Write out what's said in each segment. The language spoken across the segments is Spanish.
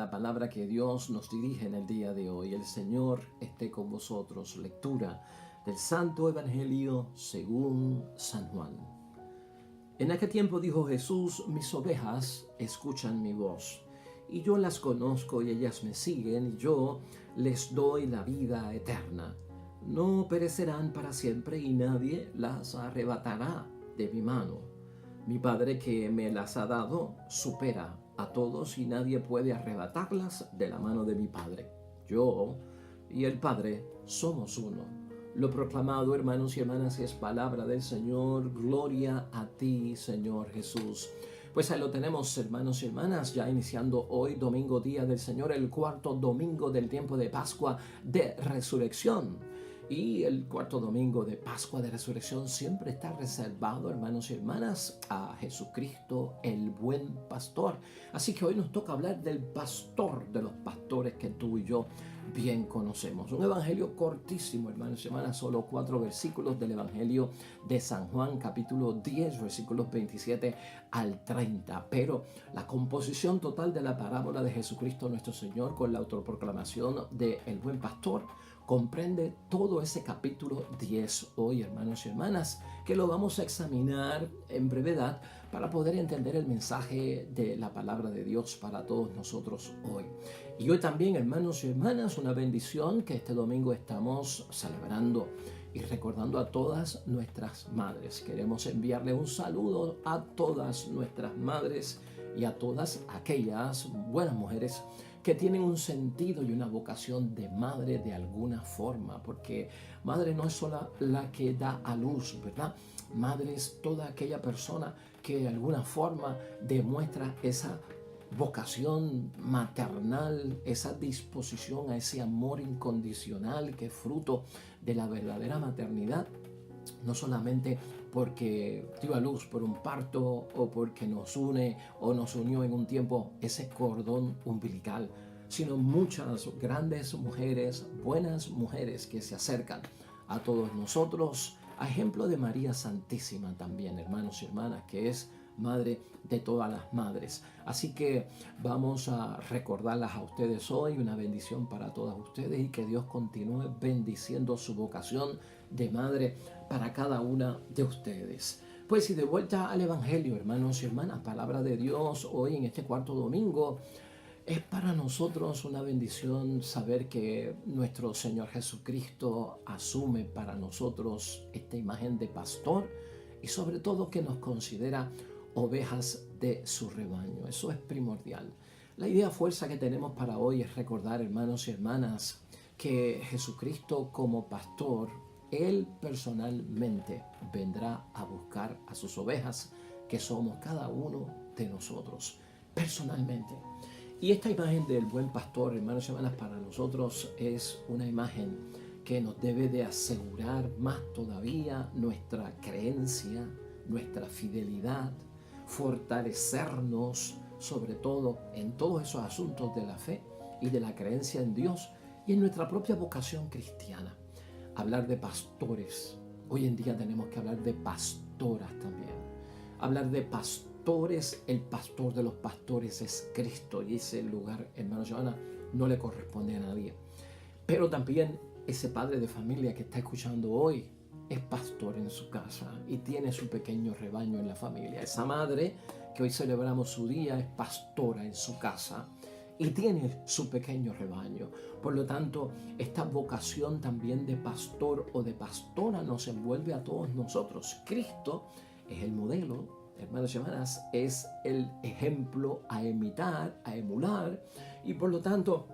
la palabra que Dios nos dirige en el día de hoy. El Señor esté con vosotros. Lectura del Santo Evangelio según San Juan. En aquel tiempo dijo Jesús: mis ovejas escuchan mi voz, y yo las conozco y ellas me siguen, y yo les doy la vida eterna. No perecerán para siempre y nadie las arrebatará de mi mano. Mi Padre que me las ha dado supera a todos y nadie puede arrebatarlas de la mano de mi Padre. Yo y el Padre somos uno. Lo proclamado, hermanos y hermanas, es palabra del Señor. Gloria a ti, Señor Jesús. Pues ahí lo tenemos, hermanos y hermanas, ya iniciando hoy, domingo, día del Señor, el cuarto domingo del tiempo de Pascua de Resurrección. Y el cuarto domingo de Pascua de Resurrección siempre está reservado, hermanos y hermanas, a Jesucristo, el buen pastor. Así que hoy nos toca hablar del pastor de los pastores que tú y yo bien conocemos. Un evangelio cortísimo, hermanos y hermanas, solo 4 versículos del evangelio de San Juan, capítulo 10, versículos 27 al 30. Pero la composición total de la parábola de Jesucristo nuestro Señor con la autoproclamación de el buen pastor comprende todo ese capítulo 10 hoy, hermanos y hermanas, que lo vamos a examinar en brevedad para poder entender el mensaje de la palabra de Dios para todos nosotros hoy. Y hoy también, hermanos y hermanas, una bendición que este domingo estamos celebrando y recordando a todas nuestras madres. Queremos enviarle un saludo a todas nuestras madres y a todas aquellas buenas mujeres que tienen un sentido y una vocación de madre de alguna forma, porque madre no es solo la que da a luz, ¿verdad? Madre es toda aquella persona que de alguna forma demuestra esa vocación maternal, esa disposición a ese amor incondicional que es fruto de la verdadera maternidad. No solamente porque dio a luz por un parto o porque nos une o nos unió en un tiempo ese cordón umbilical, sino muchas grandes mujeres, buenas mujeres que se acercan a todos nosotros, a ejemplo de María Santísima también, hermanos y hermanas, que es madre de todas las madres. Así que vamos a recordarlas a ustedes hoy, una bendición para todas ustedes y que Dios continúe bendiciendo su vocación de madre para cada una de ustedes. Pues y de vuelta al Evangelio, hermanos y hermanas, palabra de Dios hoy en este cuarto domingo. Es para nosotros una bendición saber que nuestro Señor Jesucristo asume para nosotros esta imagen de pastor y sobre todo que nos considera ovejas de su rebaño. Eso es primordial. La idea fuerza que tenemos para hoy es recordar, hermanos y hermanas, que Jesucristo como pastor, Él personalmente vendrá a buscar a sus ovejas, que somos cada uno de nosotros, personalmente. Y esta imagen del buen pastor, hermanos y hermanas, para nosotros es una imagen que nos debe de asegurar más todavía nuestra creencia, nuestra fidelidad, fortalecernos sobre todo en todos esos asuntos de la fe y de la creencia en Dios y en nuestra propia vocación cristiana. Hablar de pastores, hoy en día tenemos que hablar de pastoras también. Hablar de pastores, el pastor de los pastores es Cristo y ese lugar, hermanos y hermanas, no le corresponde a nadie. Pero también ese padre de familia que está escuchando hoy es pastor en su casa y tiene su pequeño rebaño en la familia. Esa madre que hoy celebramos su día es pastora en su casa y tiene su pequeño rebaño. Por lo tanto, esta vocación también de pastor o de pastora nos envuelve a todos nosotros. Cristo es el modelo, hermanos y hermanas, es el ejemplo a imitar, a emular, y por lo tanto,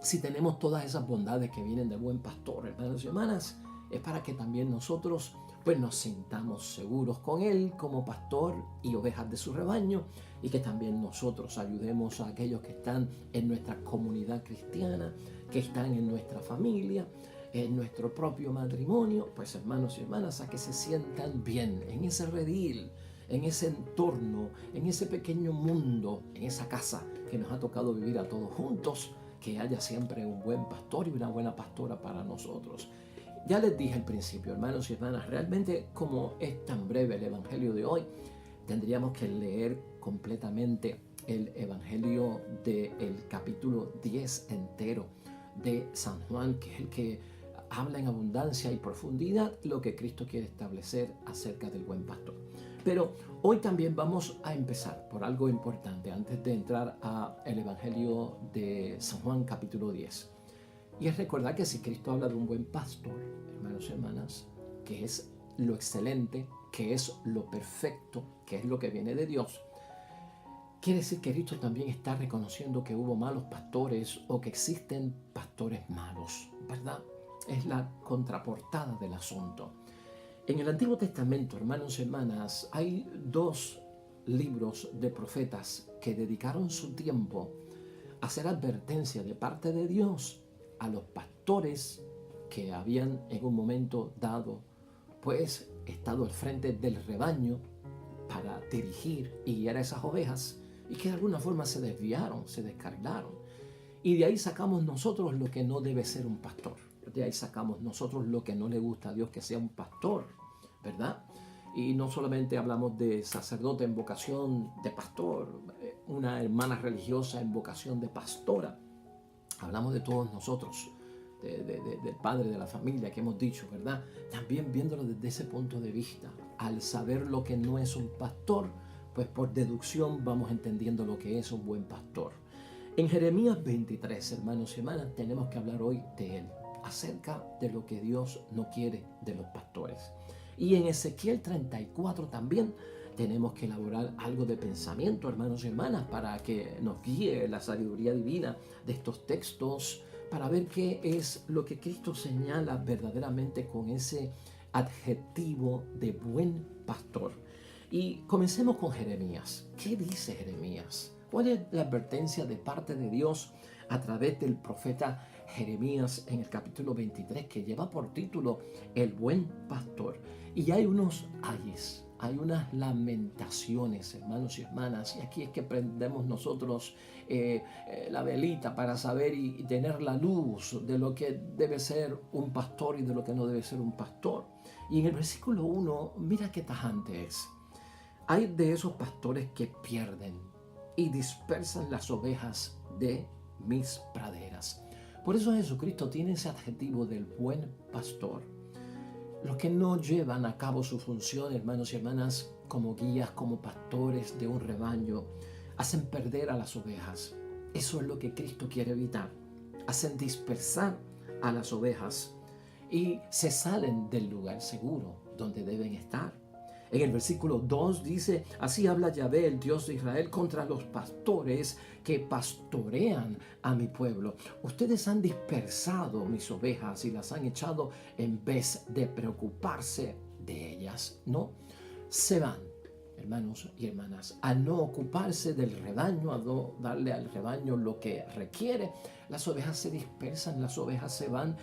si tenemos todas esas bondades que vienen del buen pastor, hermanos y hermanas, es para que también nosotros pues nos sintamos seguros con Él como pastor y ovejas de su rebaño, y que también nosotros ayudemos a aquellos que están en nuestra comunidad cristiana, que están en nuestra familia, en nuestro propio matrimonio, pues hermanos y hermanas, a que se sientan bien en ese redil, en ese entorno, en ese pequeño mundo, en esa casa que nos ha tocado vivir a todos juntos, que haya siempre un buen pastor y una buena pastora para nosotros. Ya les dije al principio, hermanos y hermanas, realmente como es tan breve el Evangelio de hoy, tendríamos que leer completamente el Evangelio del capítulo 10 entero de San Juan, que es el que habla en abundancia y profundidad lo que Cristo quiere establecer acerca del buen pastor. Pero hoy también vamos a empezar por algo importante antes de entrar al Evangelio de San Juan capítulo 10. Y es recordar que si Cristo habla de un buen pastor, hermanos y hermanas, que es lo excelente, que es lo perfecto, que es lo que viene de Dios, quiere decir que Cristo también está reconociendo que hubo malos pastores o que existen pastores malos, ¿verdad? Es la contraportada del asunto. En el Antiguo Testamento, hermanos y hermanas, hay dos libros de profetas que dedicaron su tiempo a hacer advertencia de parte de Dios a los pastores que habían en un momento dado, pues, estado al frente del rebaño para dirigir y guiar a esas ovejas y que de alguna forma se desviaron, se descarrilaron. Y de ahí sacamos nosotros lo que no debe ser un pastor. De ahí sacamos nosotros lo que no le gusta a Dios que sea un pastor, ¿verdad? Y no solamente hablamos de sacerdote en vocación de pastor, una hermana religiosa en vocación de pastora. Hablamos de todos nosotros, del padre de la familia que hemos dicho, ¿verdad? También viéndolo desde ese punto de vista. Al saber lo que no es un pastor, pues por deducción vamos entendiendo lo que es un buen pastor. En Jeremías 23, hermanos y hermanas, tenemos que hablar hoy de él, acerca de lo que Dios no quiere de los pastores. Y en Ezequiel 34 también tenemos que elaborar algo de pensamiento, hermanos y hermanas, para que nos guíe la sabiduría divina de estos textos, para ver qué es lo que Cristo señala verdaderamente con ese adjetivo de buen pastor. Y comencemos con Jeremías. ¿Qué dice Jeremías? ¿Cuál es la advertencia de parte de Dios a través del profeta Jeremías en el capítulo 23, que lleva por título El buen pastor? Y hay unos ayes, hay unas lamentaciones, hermanos y hermanas, y aquí es que prendemos nosotros la velita para saber y tener la luz de lo que debe ser un pastor y de lo que no debe ser un pastor. Y en el versículo 1, mira qué tajante es. Hay de esos pastores que pierden y dispersan las ovejas de mis praderas. Por eso Jesucristo tiene ese adjetivo del buen pastor. Los que no llevan a cabo su función, hermanos y hermanas, como guías, como pastores de un rebaño, hacen perder a las ovejas. Eso es lo que Cristo quiere evitar. Hacen dispersar a las ovejas y se salen del lugar seguro donde deben estar. En el versículo 2 dice: así habla Yahvé, el Dios de Israel, contra los pastores que pastorean a mi pueblo. Ustedes han dispersado mis ovejas y las han echado en vez de preocuparse de ellas. No, se van, hermanos y hermanas, a no ocuparse del rebaño, a no darle al rebaño lo que requiere. Las ovejas se dispersan, las ovejas se van,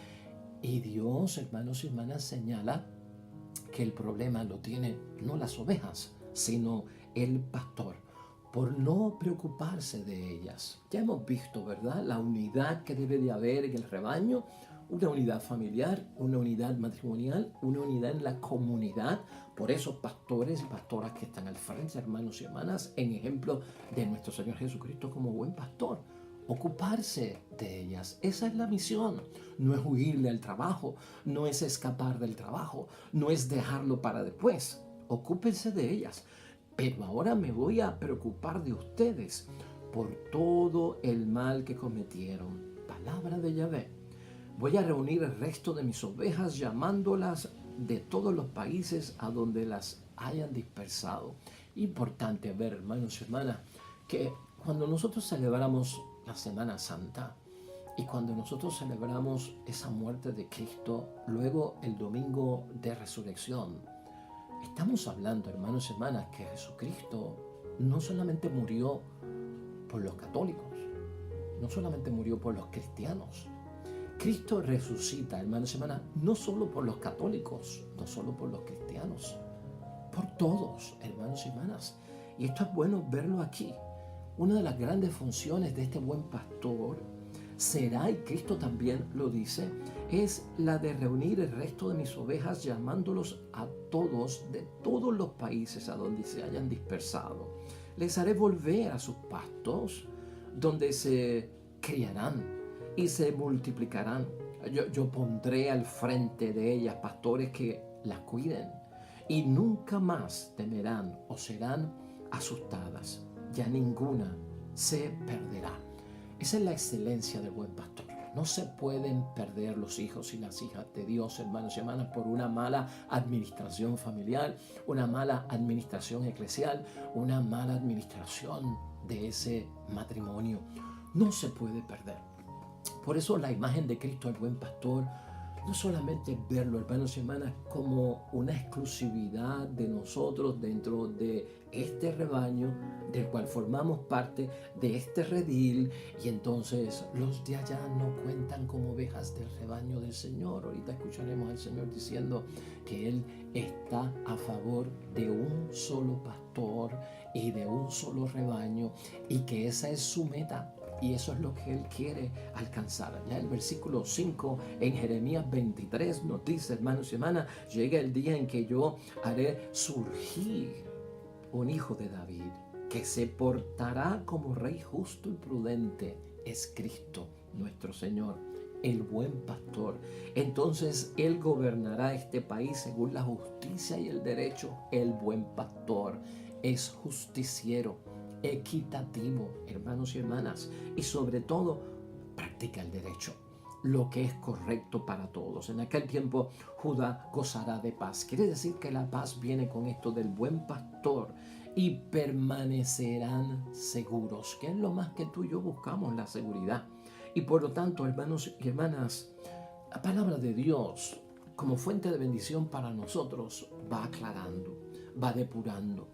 y Dios, hermanos y hermanas, señala que el problema lo tiene no las ovejas, sino el pastor, por no preocuparse de ellas. Ya hemos visto, ¿verdad?, la unidad que debe de haber en el rebaño, una unidad familiar, una unidad matrimonial, una unidad en la comunidad, por esos pastores y pastoras que están al frente, hermanos y hermanas, en ejemplo de nuestro Señor Jesucristo como buen pastor. Ocuparse de ellas, esa es la misión. No es huirle al trabajo, no es escapar del trabajo, no es dejarlo para después. Ocúpense de ellas. Pero ahora me voy a preocupar de ustedes por todo el mal que cometieron. Palabra de Yahvé. Voy a reunir el resto de mis ovejas, llamándolas de todos los países a donde las hayan dispersado. Importante ver, hermanos y hermanas, que cuando nosotros celebramos la Semana Santa y cuando nosotros celebramos esa muerte de Cristo, luego el domingo de resurrección, estamos hablando, hermanos y hermanas, que Jesucristo no solamente murió por los católicos, no solamente murió por los cristianos. Cristo resucita, hermanos y hermanas, no solo por los católicos, no solo por los cristianos, por todos, hermanos y hermanas. Y esto es bueno verlo aquí. Una de las grandes funciones de este buen pastor será, y Cristo también lo dice, es la de reunir el resto de mis ovejas, llamándolos a todos de todos los países a donde se hayan dispersado. les haré volver a sus pastos, donde se criarán y se multiplicarán. Yo pondré al frente de ellas pastores que las cuiden y nunca más temerán o serán asustadas. Ya ninguna se perderá. Esa es la excelencia del buen pastor. No se pueden perder los hijos y las hijas de Dios, hermanos y hermanas, por una mala administración familiar, una mala administración eclesial, una mala administración de ese matrimonio. No se puede perder. Por eso la imagen de Cristo, el buen pastor, no solamente verlo, hermanos y hermanas, como una exclusividad de nosotros dentro de este rebaño del cual formamos parte, de este redil, y entonces los de allá no cuentan como ovejas del rebaño del Señor. Ahorita escucharemos al Señor diciendo que Él está a favor de un solo pastor y de un solo rebaño, y que esa es su meta. Y eso es lo que Él quiere alcanzar. Ya el versículo 5 en Jeremías 23 nos dice, hermanos y hermanas, llega el día en que yo haré surgir un hijo de David, que se portará como rey justo y prudente. Es Cristo, nuestro Señor, el buen pastor. Entonces Él gobernará este país según la justicia y el derecho. El buen pastor es justiciero, equitativo, hermanos y hermanas, y sobre todo practica el derecho, lo que es correcto para todos. En aquel tiempo Judá gozará de paz. Quiere decir que la paz viene con esto del buen pastor, y permanecerán seguros, que es lo más que tú y yo buscamos, la seguridad. Y por lo tanto, hermanos y hermanas, la palabra de Dios como fuente de bendición para nosotros va aclarando, va depurando,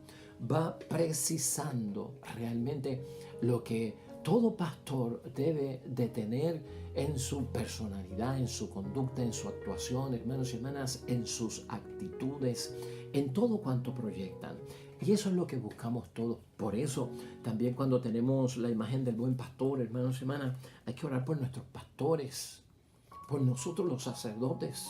va precisando realmente lo que todo pastor debe de tener en su personalidad, en su conducta, en su actuación, hermanos y hermanas, en sus actitudes, en todo cuanto proyectan. Y eso es lo que buscamos todos. Por eso también cuando tenemos la imagen del buen pastor, hermanos y hermanas, hay que orar por nuestros pastores, por nosotros los sacerdotes,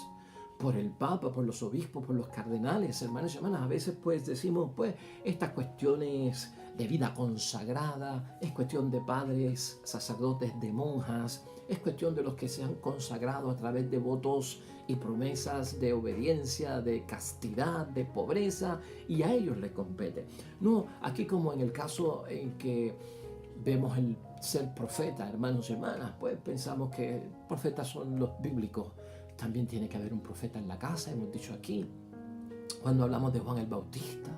por el Papa, por los obispos, por los cardenales, hermanos y hermanas. A veces pues decimos, pues estas cuestiones de vida consagrada, es cuestión de padres, sacerdotes, de monjas, es cuestión de los que se han consagrado a través de votos y promesas de obediencia, de castidad, de pobreza, y a ellos les compete. No, aquí como en el caso en que vemos el ser profeta, hermanos y hermanas, pues pensamos que profetas son los bíblicos. También tiene que haber un profeta en la casa, hemos dicho aquí. Cuando hablamos de Juan el Bautista,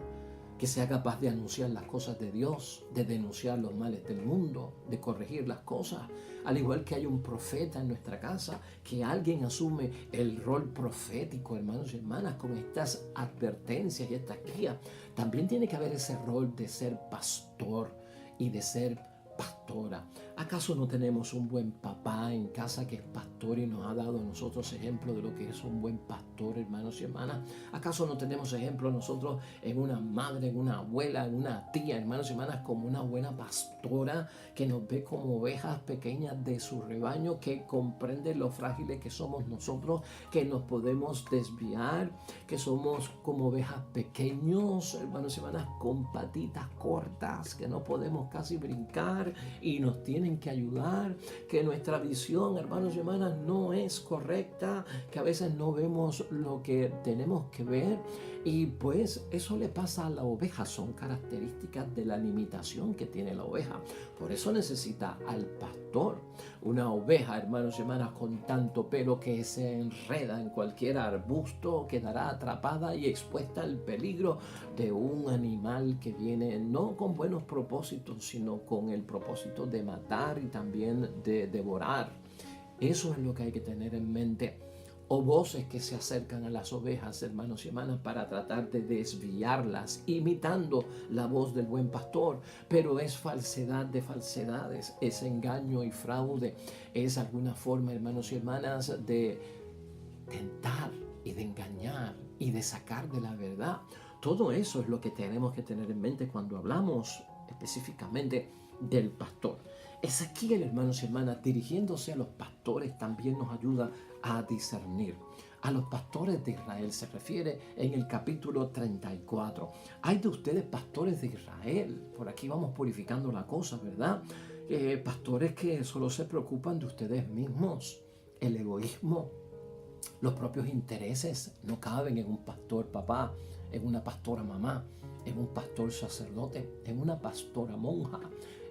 que sea capaz de anunciar las cosas de Dios, de denunciar los males del mundo, de corregir las cosas. Al igual que hay un profeta en nuestra casa, que alguien asume el rol profético, hermanos y hermanas, con estas advertencias y estas guías. También tiene que haber ese rol de ser pastor y de ser pastora. ¿Acaso no tenemos un buen papá en casa que es pastor y nos ha dado a nosotros ejemplo de lo que es un buen pastor, hermanos y hermanas? ¿Acaso no tenemos ejemplo nosotros en una madre, en una abuela, en una tía, hermanos y hermanas, como una buena pastora que nos ve como ovejas pequeñas de su rebaño, que comprende lo frágiles que somos nosotros, que nos podemos desviar, que somos como ovejas pequeños, hermanos y hermanas, con patitas cortas, que no podemos casi brincar y nos tienen que ayudar, que nuestra visión, hermanos y hermanas, no es correcta, que a veces no vemos lo que tenemos que ver, y pues eso le pasa a la oveja. Son características de la limitación que tiene la oveja. Por eso necesita al pastor. Una oveja, hermanos y hermanas, con tanto pelo que se enreda en cualquier arbusto, quedará atrapada y expuesta al peligro de un animal que viene no con buenos propósitos, sino con el propósito de matar y también de devorar. Eso es lo que hay que tener en mente. O voces que se acercan a las ovejas, hermanos y hermanas, para tratar de desviarlas, imitando la voz del buen pastor. Pero es falsedad de falsedades, es engaño y fraude, es alguna forma, hermanos y hermanas, de tentar y de engañar y de sacar de la verdad. Todo eso es lo que tenemos que tener en mente cuando hablamos específicamente del pastor. Ezequiel, hermanos y hermanas, dirigiéndose a los pastores, también nos ayuda a discernir. a los pastores de Israel. Se refiere en el capítulo 34. Hay de ustedes pastores de Israel. Por aquí vamos purificando la cosa, ¿verdad? Pastores que solo se preocupan de ustedes mismos. El egoísmo, los propios intereses no caben en un pastor papá, en una pastora mamá, en un pastor sacerdote, en una pastora monja,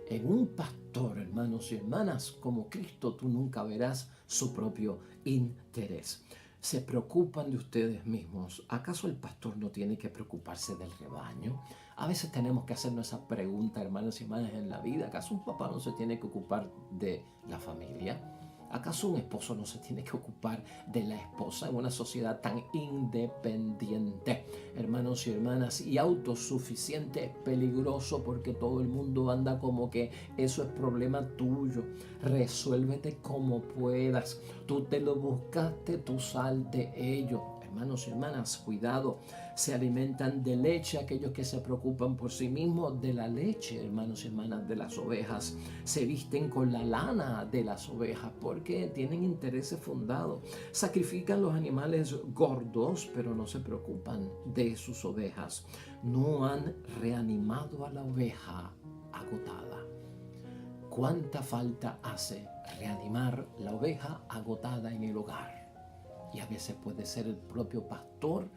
en un pastor, hermanos y hermanas, como Cristo. Tú nunca verás su propio interés. Se preocupan de ustedes mismos. ¿Acaso el pastor no tiene que preocuparse del rebaño? A veces tenemos que hacernos esa pregunta, hermanos y hermanas, en la vida. ¿Acaso un papá no se tiene que ocupar de la familia? ¿Acaso un esposo no se tiene que ocupar de la esposa en una sociedad tan independiente, hermanos y hermanas, y autosuficiente? Peligroso, porque todo el mundo anda como que eso es problema tuyo. Resuélvete como puedas. Tú te lo buscaste, tú sal de ello. Hermanos y hermanas, cuidado. Se alimentan de leche aquellos que se preocupan por sí mismos, de la leche, hermanos y hermanas, de las ovejas. Se visten con la lana de las ovejas porque tienen intereses fundados. Sacrifican los animales gordos, pero no se preocupan de sus ovejas. No han reanimado a la oveja agotada. ¿Cuánta falta hace reanimar la oveja agotada en el hogar? Y a veces puede ser el propio pastor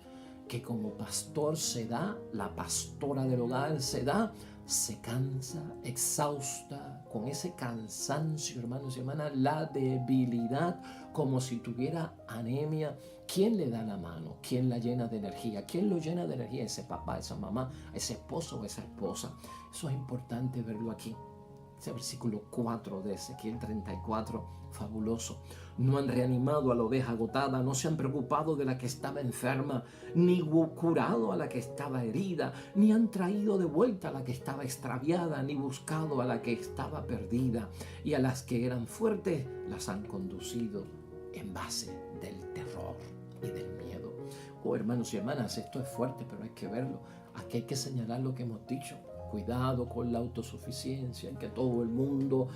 que como pastor se da, la pastora del hogar se cansa, exhausta, con ese cansancio, hermanos y hermanas, la debilidad, como si tuviera anemia. ¿Quién le da la mano? ¿Quién la llena de energía? ¿Quién lo llena de energía? Ese papá, esa mamá, ese esposo o esa esposa. Eso es importante verlo aquí. Ese versículo 4 de Ezequiel 34, fabuloso. No han reanimado a la oveja agotada, no se han preocupado de la que estaba enferma, ni curado a la que estaba herida, ni han traído de vuelta a la que estaba extraviada, ni buscado a la que estaba perdida. Y a las que eran fuertes las han conducido en base del terror y del miedo. Oh, hermanos y hermanas, esto es fuerte, pero hay que verlo. Aquí hay que señalar lo que hemos dicho. Cuidado con la autosuficiencia, en que todo el mundo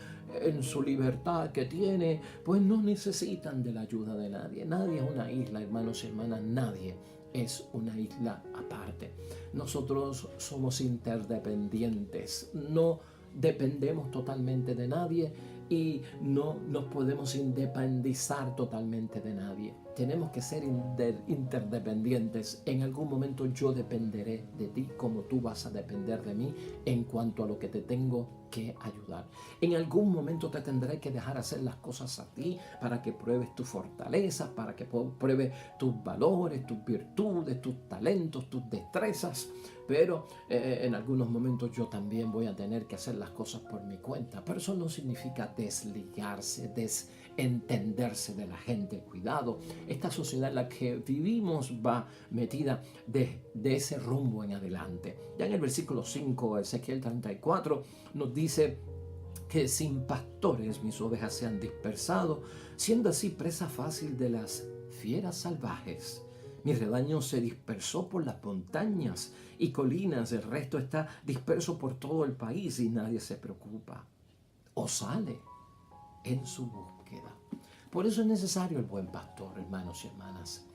en su libertad que tiene, pues no necesitan de la ayuda de nadie. Nadie es una isla, hermanos y hermanas, nadie es una isla aparte. Nosotros somos interdependientes, no dependemos totalmente de nadie y no nos podemos independizar totalmente de nadie. Tenemos que ser interdependientes. En algún momento yo dependeré de ti como tú vas a depender de mí en cuanto a lo que te tengo que ayudar. En algún momento te tendré que dejar hacer las cosas a ti para que pruebes tus fortalezas, para que pruebes tus valores, tus virtudes, tus talentos, tus destrezas. Pero en algunos momentos yo también voy a tener que hacer las cosas por mi cuenta. Pero eso no significa desligarse, desentenderse de la gente. Cuidado, esta sociedad en la que vivimos va metida de ese rumbo en adelante. Ya en el versículo 5, Ezequiel 34, nos dice que sin pastores mis ovejas se han dispersado, siendo así presa fácil de las fieras salvajes. Mi rebaño se dispersó por las montañas y colinas, el resto está disperso por todo el país y nadie se preocupa o sale en su búsqueda. Por eso es necesario el buen pastor, hermanos y hermanas.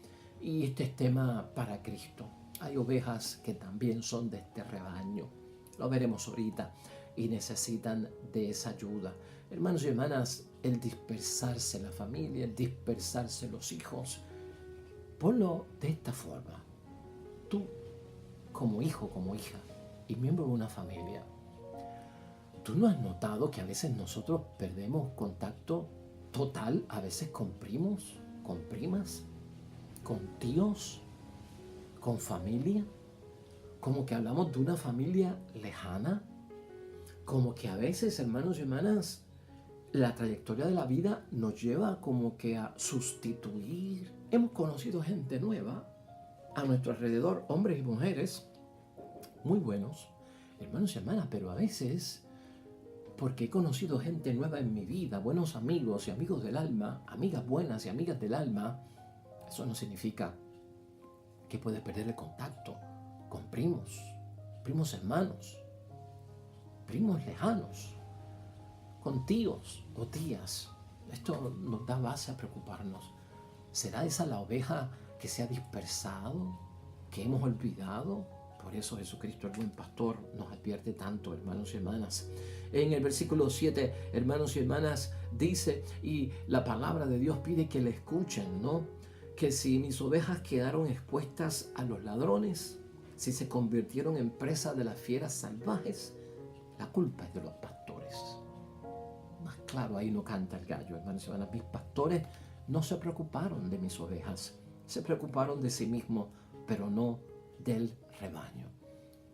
Y este es tema para Cristo. Hay ovejas que también son de este rebaño. Lo veremos ahorita y necesitan de esa ayuda. Hermanos y hermanas, el dispersarse la familia, el dispersarse los hijos, ponlo de esta forma. Tú, como hijo, como hija y miembro de una familia, ¿tú no has notado que a veces nosotros perdemos contacto total, a veces con primos, con primas, con tíos, con familia? Como que hablamos de una familia lejana. Como que a veces, hermanos y hermanas, la trayectoria de la vida nos lleva como que a sustituir. Hemos conocido gente nueva a nuestro alrededor, hombres y mujeres muy buenos, hermanos y hermanas, pero a veces, porque he conocido gente nueva en mi vida, buenos amigos y amigos del alma, amigas buenas y amigas del alma, eso no significa que puedes perder el contacto con primos, primos hermanos, primos lejanos, con tíos o tías. Esto nos da base a preocuparnos. ¿Será esa la oveja que se ha dispersado, que hemos olvidado? Por eso Jesucristo, el buen pastor, nos advierte tanto, hermanos y hermanas. En el versículo 7, hermanos y hermanas, dice, y la palabra de Dios pide que le escuchen, ¿no? Que si mis ovejas quedaron expuestas a los ladrones, si se convirtieron en presa de las fieras salvajes, la culpa es de los pastores. Más claro, ahí no canta el gallo, hermanos y hermanas. Mis pastores no se preocuparon de mis ovejas, se preocuparon de sí mismos, pero no del rebaño.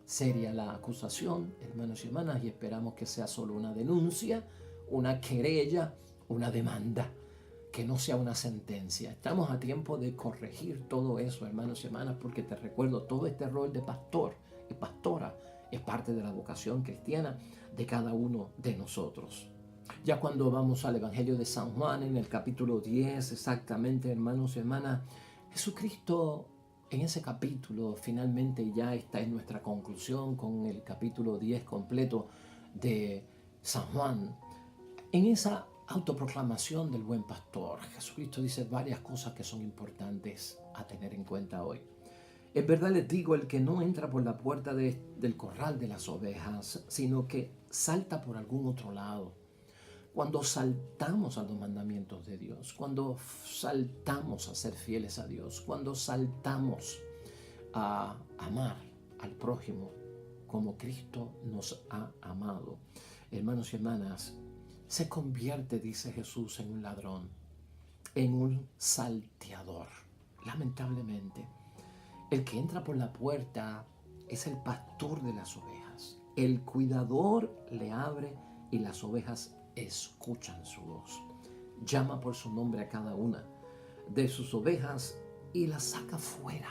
Seria la acusación, hermanos y hermanas, y esperamos que sea solo una denuncia, una querella, una demanda, que no sea una sentencia. Estamos a tiempo de corregir todo eso, hermanos y hermanas, porque te recuerdo, todo este rol de pastor y pastora es parte de la vocación cristiana de cada uno de nosotros. Ya cuando vamos al Evangelio de San Juan, en el capítulo 10, exactamente, hermanos y hermanas, Jesucristo en ese capítulo, finalmente ya está en nuestra conclusión con el capítulo 10 completo de San Juan. En esa autoproclamación del buen pastor, Jesucristo dice varias cosas que son importantes a tener en cuenta hoy. En verdad les digo, el que no entra por la puerta del corral de las ovejas, sino que salta por algún otro lado. Cuando saltamos a los mandamientos de Dios, cuando saltamos a ser fieles a Dios, cuando saltamos a amar al prójimo como Cristo nos ha amado, hermanos y hermanas, se convierte, dice Jesús, en un ladrón, en un salteador. Lamentablemente, el que entra por la puerta es el pastor de las ovejas. El cuidador le abre y las ovejas escuchan su voz. Llama por su nombre a cada una de sus ovejas y las saca fuera.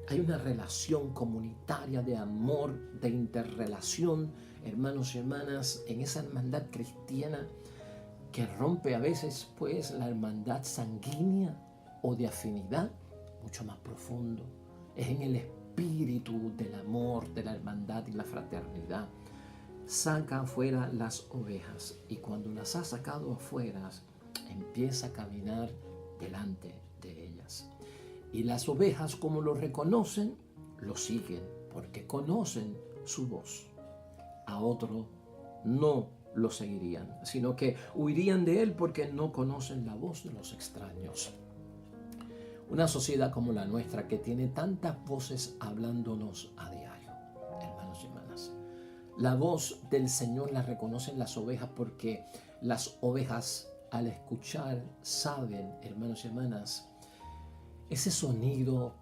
Hay una relación comunitaria de amor, de interrelación, hermanos y hermanas, en esa hermandad cristiana que rompe a veces pues la hermandad sanguínea o de afinidad mucho más profundo. Es en el espíritu del amor, de la hermandad y la fraternidad. Saca afuera las ovejas y cuando las ha sacado afuera empieza a caminar delante de ellas. Y las ovejas, como lo reconocen, lo siguen porque conocen su voz. A otro no lo seguirían, sino que huirían de él porque no conocen la voz de los extraños. Una sociedad como la nuestra que tiene tantas voces hablándonos a diario, hermanos y hermanas. La voz del Señor la reconocen las ovejas porque las ovejas al escuchar saben, hermanos y hermanas, ese sonido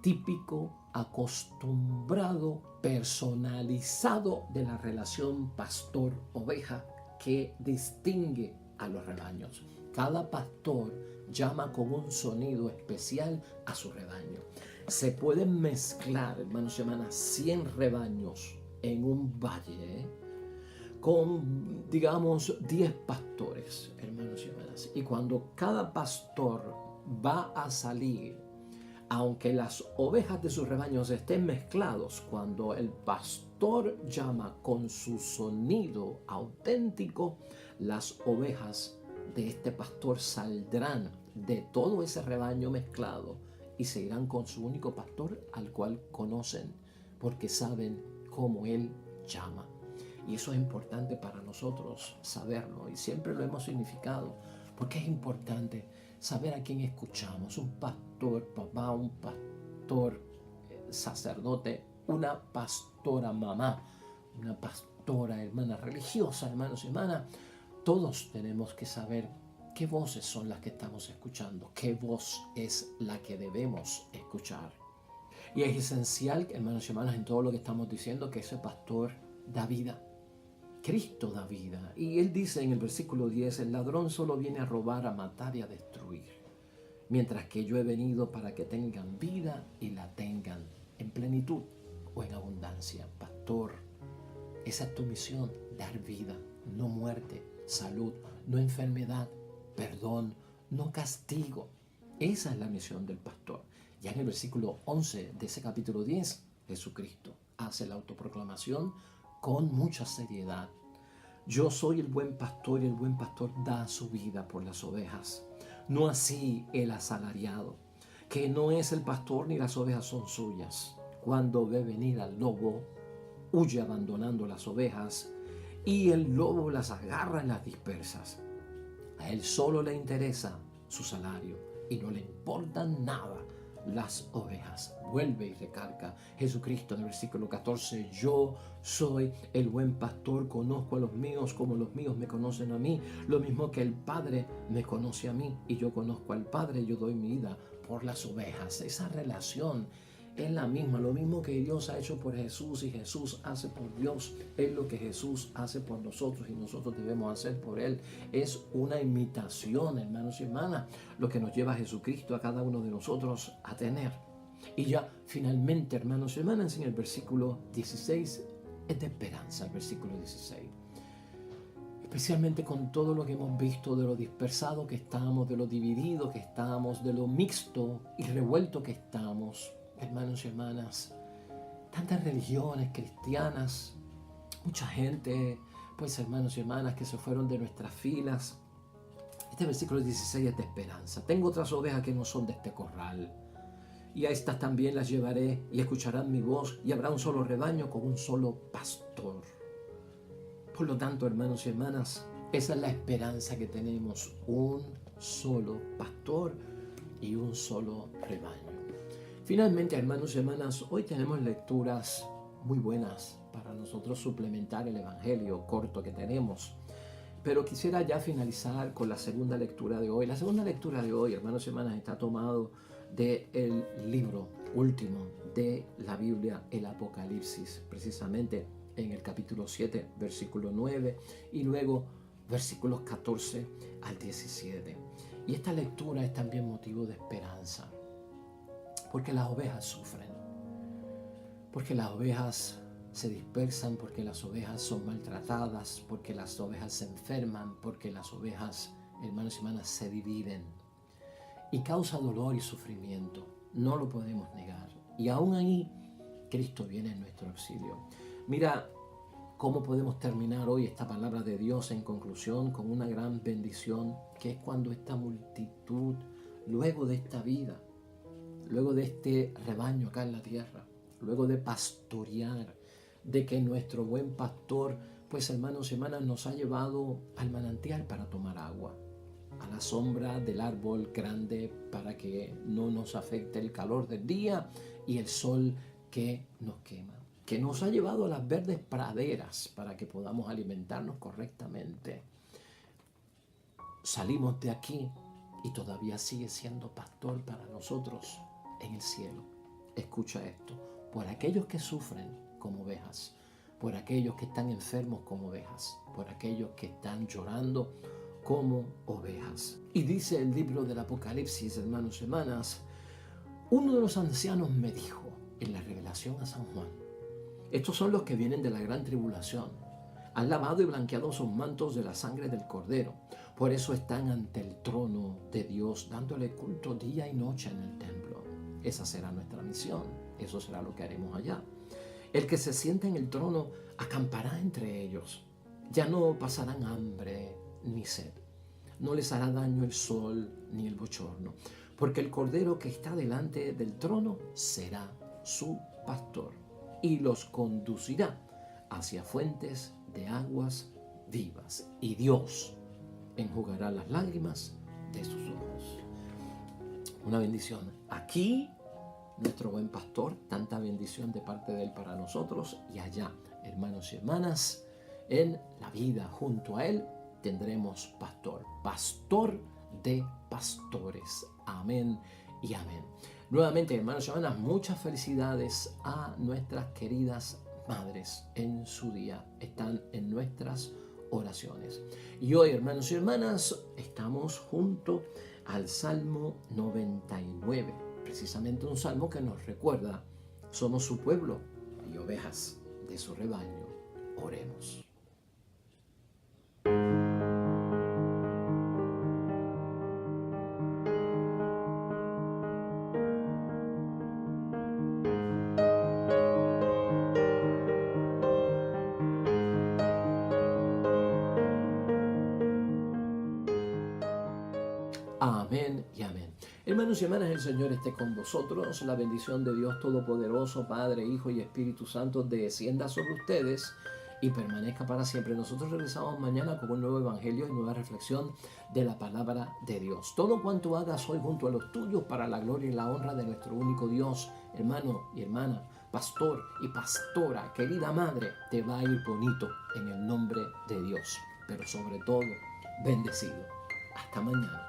típico, acostumbrado, personalizado de la relación pastor-oveja que distingue a los rebaños. Cada pastor llama con un sonido especial a su rebaño. Se pueden mezclar, hermanos y hermanas, 100 rebaños en un valle, con, digamos, 10 pastores, hermanos y hermanas. Y cuando cada pastor va a salir, aunque las ovejas de sus rebaños estén mezclados, cuando el pastor llama con su sonido auténtico, las ovejas de este pastor saldrán de todo ese rebaño mezclado y se irán con su único pastor al cual conocen, porque saben cómo él llama. Y eso es importante para nosotros saberlo, y siempre lo hemos significado, porque es importante saber a quién escuchamos. Un pastor, papá, un pastor, sacerdote, una pastora, mamá, una pastora, hermana religiosa, hermanos y hermanas. Todos tenemos que saber qué voces son las que estamos escuchando, qué voz es la que debemos escuchar. Y es esencial, hermanos y hermanas, en todo lo que estamos diciendo, que ese pastor da vida. Cristo da vida. Y él dice en el versículo 10, el ladrón solo viene a robar, a matar y a destruir, mientras que yo he venido para que tengan vida y la tengan en plenitud o en abundancia. Pastor, esa es tu misión, dar vida, no muerte, salud, no enfermedad, perdón, no castigo. Esa es la misión del pastor. Ya en el versículo 11 de ese capítulo 10, Jesucristo hace la autoproclamación con mucha seriedad. Yo soy el buen pastor y el buen pastor da su vida por las ovejas. No así el asalariado, que no es el pastor ni las ovejas son suyas. Cuando ve venir al lobo, huye abandonando las ovejas y el lobo las agarra y las dispersa. A él solo le interesa su salario y no le importan nada las ovejas. Vuelve y recalca Jesucristo en el versículo 14: yo soy el buen pastor, conozco a los míos como los míos me conocen a mí, lo mismo que el Padre me conoce a mí y yo conozco al Padre, yo doy mi vida por las ovejas. Esa relación es la misma, lo mismo que Dios ha hecho por Jesús y Jesús hace por Dios, es lo que Jesús hace por nosotros y nosotros debemos hacer por Él. Es una imitación, hermanos y hermanas, lo que nos lleva a Jesucristo a cada uno de nosotros a tener. Y ya finalmente, hermanos y hermanas, en el versículo 16 es de esperanza, el versículo 16. Especialmente con todo lo que hemos visto de lo dispersado que estamos, de lo dividido que estamos, de lo mixto y revuelto que estamos. Hermanos y hermanas, tantas religiones cristianas, mucha gente, pues hermanos y hermanas que se fueron de nuestras filas. Este versículo 16 es de esperanza. Tengo otras ovejas que no son de este corral, y a estas también las llevaré y escucharán mi voz, y habrá un solo rebaño con un solo pastor. Por lo tanto, hermanos y hermanas, esa es la esperanza que tenemos: un solo pastor y un solo rebaño. Finalmente, hermanos y hermanas, hoy tenemos lecturas muy buenas para nosotros suplementar el evangelio corto que tenemos. Pero quisiera ya finalizar con la segunda lectura de hoy. La segunda lectura de hoy, hermanos y hermanas, está tomado del libro último de la Biblia, el Apocalipsis, precisamente en el capítulo 7, versículo 9, y luego versículos 14 al 17. Y esta lectura es también motivo de esperanza, porque las ovejas sufren, porque las ovejas se dispersan, porque las ovejas son maltratadas, porque las ovejas se enferman, porque las ovejas, hermanos y hermanas, se dividen y causa dolor y sufrimiento. No lo podemos negar. Y aún ahí, Cristo viene en nuestro auxilio. Mira cómo podemos terminar hoy esta palabra de Dios en conclusión con una gran bendición, que es cuando esta multitud, luego de esta vida, luego de este rebaño acá en la tierra, luego de pastorear, de que nuestro buen pastor, pues hermanos y hermanas, nos ha llevado al manantial para tomar agua, a la sombra del árbol grande para que no nos afecte el calor del día y el sol que nos quema, que nos ha llevado a las verdes praderas para que podamos alimentarnos correctamente. Salimos de aquí y todavía sigue siendo pastor para nosotros en el cielo. Escucha esto: por aquellos que sufren como ovejas, por aquellos que están enfermos como ovejas, por aquellos que están llorando como ovejas. Y dice el libro del Apocalipsis, hermanos y hermanas, uno de los ancianos me dijo en la revelación a San Juan: estos son los que vienen de la gran tribulación, han lavado y blanqueado sus mantos de la sangre del Cordero, por eso están ante el trono de Dios dándole culto día y noche en el templo. Esa será nuestra misión, eso será lo que haremos allá. El que se sienta en el trono acampará entre ellos, ya no pasarán hambre ni sed, no les hará daño el sol ni el bochorno, porque el Cordero que está delante del trono será su pastor y los conducirá hacia fuentes de aguas vivas, y Dios enjugará las lágrimas de sus ojos. Una bendición. Aquí nuestro buen pastor, tanta bendición de parte de Él para nosotros, y allá, hermanos y hermanas, en la vida junto a Él tendremos pastor, pastor de pastores. Amén y amén. Nuevamente, hermanos y hermanas, muchas felicidades a nuestras queridas madres en su día. Están en nuestras oraciones. Y hoy, hermanos y hermanas, estamos junto al Salmo 99. Precisamente un salmo que nos recuerda: somos su pueblo y ovejas de su rebaño. Oremos. Amén y amén. Hermanos y hermanas, el Señor esté con vosotros. La bendición de Dios Todopoderoso, Padre, Hijo y Espíritu Santo, descienda sobre ustedes y permanezca para siempre. Nosotros regresamos mañana con un nuevo evangelio y nueva reflexión de la palabra de Dios. Todo cuanto hagas hoy junto a los tuyos para la gloria y la honra de nuestro único Dios, hermano y hermana, pastor y pastora, querida madre, te va a ir bonito en el nombre de Dios. Pero sobre todo, bendecido. Hasta mañana.